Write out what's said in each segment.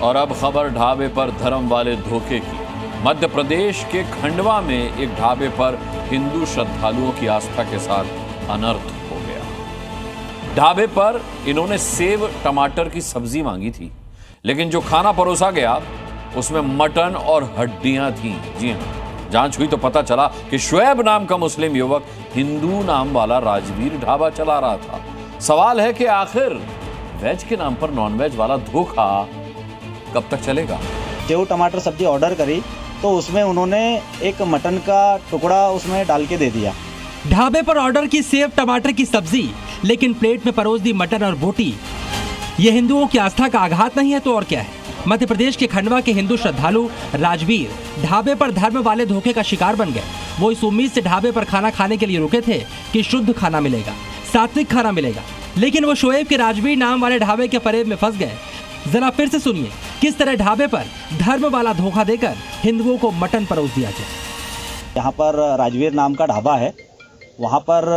और अब खबर ढाबे पर धर्म वाले धोखे की। मध्य प्रदेश के खंडवा में एक ढाबे पर हिंदू श्रद्धालुओं की आस्था के साथ अनर्थ हो गया। ढाबे पर इन्होंने सेव टमाटर की सब्जी मांगी थी, लेकिन जो खाना परोसा गया उसमें मटन और हड्डियां थी। जी हां, जांच हुई तो पता चला कि शुएब नाम का मुस्लिम युवक हिंदू नाम वाला राजवीर ढाबा चला रहा था। सवाल है कि आखिर वेज के नाम पर नॉनवेज वाला धोखा कब तक चलेगा। सेव टमाटर सब्जी ऑर्डर करी तो उसमें उन्होंने एक मटन का टुकड़ा उसमें डाल के दे दिया। ढाबे पर ऑर्डर की सेव टमाटर की सब्जी, लेकिन प्लेट में परोस दी मटन और बोटी। ये हिंदुओं की आस्था का आघात नहीं है तो और क्या है। मध्य प्रदेश के खंडवा के हिंदू श्रद्धालु राजवीर ढाबे पर धर्म वाले धोखे का शिकार बन गए। वो इस उम्मीद से ढाबे पर खाना खाने के लिए रुके थे कि शुद्ध खाना मिलेगा, सात्विक खाना मिलेगा, लेकिन वो शुएब के राजवीर नाम वाले ढाबे के फरेब में फंस गए। जरा फिर से सुनिए किस तरह ढाबे पर धर्म वाला धोखा देकर हिंदुओं को मटन परोस दिया गया। यहाँ पर राजवीर नाम का ढाबा है, वहाँ पर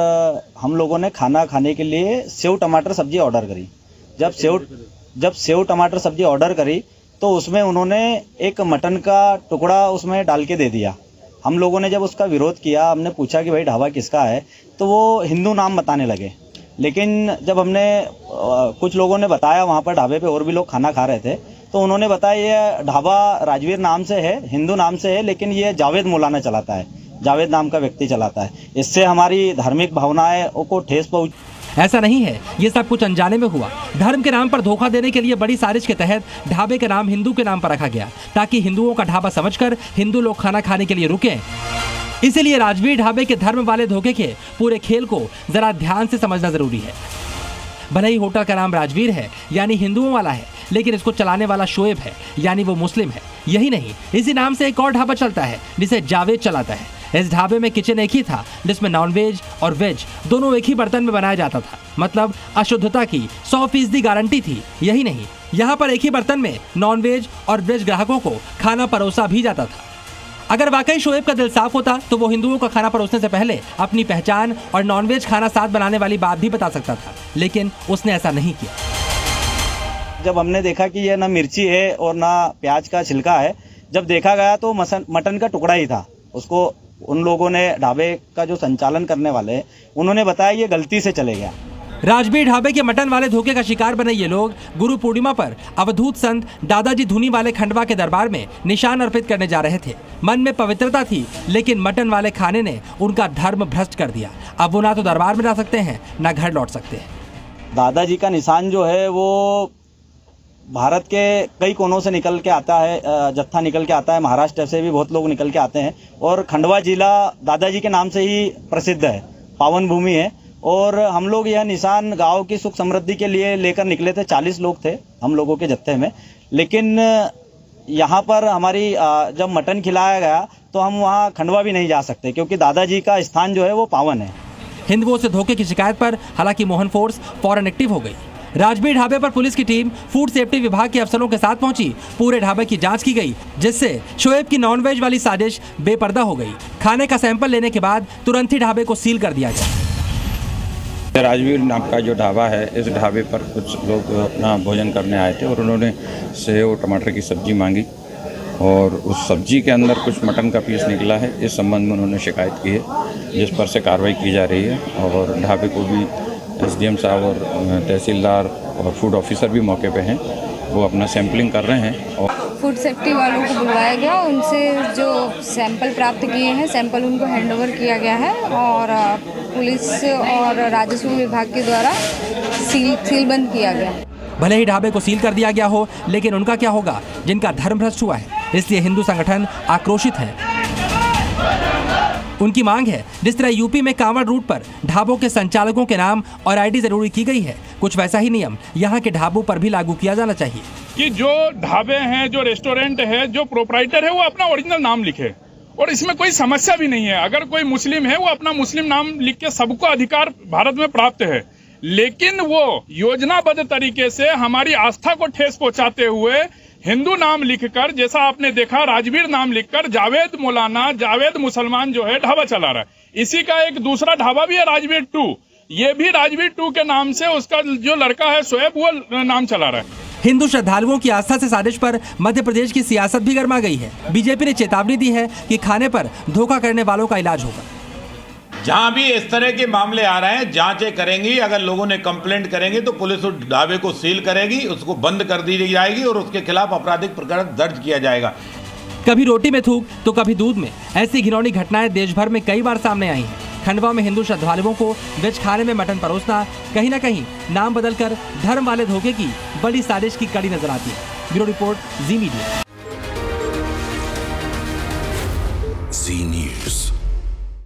हम लोगों ने खाना खाने के लिए सेव टमाटर सब्जी ऑर्डर करी। जब सेव टमाटर सब्जी ऑर्डर करी तो उसमें उन्होंने एक मटन का टुकड़ा उसमें डाल के दे दिया। हम लोगों ने जब उसका विरोध किया, हमने पूछा कि भाई ढाबा किसका है, तो वो हिंदू नाम बताने लगे। लेकिन जब हमने कुछ लोगों ने बताया, वहाँ पर ढाबे पे और भी लोग खाना खा रहे थे, तो उन्होंने बताया ये ढाबा राजवीर नाम से है, हिंदू नाम से है, लेकिन ये जावेद मौलाना चलाता है, जावेद नाम का व्यक्ति चलाता है। इससे हमारी धार्मिक भावनाएं को ठेस पहुंच। ऐसा नहीं है, ये सब कुछ अनजाने में हुआ। धर्म के नाम पर धोखा देने के लिए बड़ी साजिश के तहत ढाबे का नाम हिंदू के नाम पर रखा गया, ताकि हिंदुओं का ढाबा समझकर हिंदू लोग खाना खाने के लिए रुके। इसीलिए राजवीर ढाबे के धर्म वाले धोखे के पूरे खेल को जरा ध्यान से समझना जरूरी है। भले ही होटल का नाम राजवीर है, यानी हिंदुओं वाला है, लेकिन इसको चलाने वाला शुएब है, यानी वो मुस्लिम है। यही नहीं, इसी नाम से एक और ढाबा चलता है जिसे जावेद चलाता है। इस ढाबे में किचन एक ही था, जिसमें नॉनवेज और वेज दोनों एक ही बर्तन में बनाया जाता था। मतलब अशुद्धता की 100% गारंटी थी। यही नहीं, यहाँ पर एक ही बर्तन में नॉनवेज और वेज ग्राहकों को खाना परोसा भी जाता था। अगर वाकई शुएब का दिल साफ होता तो वो हिंदुओं का खाना परोसने से पहले अपनी पहचान और नॉनवेज खाना साथ बनाने वाली बात भी बता सकता था, लेकिन उसने ऐसा नहीं किया। जब हमने देखा कि ये ना मिर्ची है और ना प्याज का छिलका है, जब देखा गया तो मटन का टुकड़ा ही था। उसको उन लोगों ने, ढाबे का जो संचालन करने वाले, उन्होंने बताया ये गलती से चले गया। राजवीर ढाबे के मटन वाले धोखे का शिकार बने ये लोग गुरु पूर्णिमा पर अवधूत संत दादाजी धुनी वाले खंडवा के दरबार में निशान अर्पित करने जा रहे थे। मन में पवित्रता थी, लेकिन मटन वाले खाने ने उनका धर्म भ्रष्ट कर दिया। अब वो ना तो दरबार में जा सकते हैं, ना घर लौट सकते हैं। दादाजी का निशान जो है वो भारत के कई कोनों से निकल के आता है, जत्था निकल के आता है। महाराष्ट्र से भी बहुत लोग निकल के आते हैं, और खंडवा जिला दादाजी के नाम से ही प्रसिद्ध है, पावन भूमि है। और हम लोग यह निशान गांव की सुख समृद्धि के लिए लेकर निकले थे। 40 लोग थे हम लोगों के जत्थे में। लेकिन यहाँ पर हमारी जब मटन खिलाया गया तो हम वहाँ खंडवा भी नहीं जा सकते, क्योंकि दादाजी का स्थान जो है वो पावन है। हिंदुओं से धोखे की शिकायत पर हालांकि मोहन फोर्स फौरन एक्टिव हो गई। राजवीर ढाबे पर पुलिस की टीम फूड सेफ्टी विभाग के अफसरों के साथ पहुंची। पूरे ढाबे की जांच की गई, जिससे शुएब की नॉनवेज वाली साजिश बेपर्दा हो गई। खाने का सैंपल लेने के बाद तुरंत ही ढाबे को सील कर दिया गया। राजवीर नाम का जो ढाबा है, इस ढाबे पर कुछ लोग अपना भोजन करने आए थे और उन्होंने सेव टमाटर की सब्जी मांगी, और उस सब्जी के अंदर कुछ मटन का पीस निकला है। इस संबंध में उन्होंने शिकायत की है, जिस पर से कार्रवाई की जा रही है। और ढाबे को भी SDM साहब और तहसीलदार और फूड ऑफिसर भी मौके पे हैं, वो अपना सैंपलिंग कर रहे हैं। और फूड सेफ्टी वालों को बुलवाया गया, उनसे जो सैंपल प्राप्त किए हैं, सैंपल उनको हैंडओवर किया गया है, और पुलिस और राजस्व विभाग के द्वारा सीलबंद किया गया। भले ही ढाबे को सील कर दिया गया हो, लेकिन उनका क्या होगा जिनका धर्म भ्रष्ट हुआ है। इसलिए हिंदू संगठन आक्रोशित है। उनकी मांग है, जिस तरह यूपी में कांवड़ रूट पर ढाबों के संचालकों के नाम और ID जरूरी की गई है, कुछ वैसा ही नियम यहाँ के ढाबों पर भी लागू किया जाना चाहिए कि जो ढाबे हैं, जो रेस्टोरेंट है, जो प्रोपराइटर है, वो अपना ओरिजिनल नाम लिखे। और इसमें कोई समस्या भी नहीं है। अगर कोई मुस्लिम है, वो अपना मुस्लिम नाम लिख के, सबको अधिकार भारत में प्राप्त है। लेकिन वो योजनाबद्ध तरीके से हमारी आस्था को ठेस पहुंचाते हुए हिंदू नाम लिखकर, जैसा आपने देखा राजवीर नाम लिखकर जावेद मौलाना, जावेद मुसलमान जो है ढाबा चला रहा है। इसी का एक दूसरा ढाबा भी है राजवीर 2, ये भी राजवीर 2 के नाम से उसका जो लड़का है शुएब, वो नाम चला रहा है। हिंदू श्रद्धालुओं की आस्था से साजिश पर मध्य प्रदेश की सियासत भी गर्मा गई है। बीजेपी ने चेतावनी दी है कि खाने पर धोखा करने वालों का इलाज होगा। जहां भी इस तरह के मामले आ रहे हैं, जांचें करेंगी। अगर लोगों ने कंप्लेंट करेंगे तो पुलिस उस ढाबे को सील करेगी, उसको बंद कर दी जाएगी और उसके खिलाफ आपराधिक प्रकरण दर्ज किया जाएगा। कभी रोटी में थूक तो कभी दूध में, ऐसी घिनौनी घटनाएं देश भर में कई बार सामने आई हैं। खंडवा में हिंदू श्रद्धालुओं को वेज खाने में मटन परोसना कहीं न कहीं नाम बदलकर धर्म वाले धोखे की बड़ी साजिश की कड़ी नजर आती है। ब्यूरो रिपोर्ट, जी मीडिया। जी न्यूज़।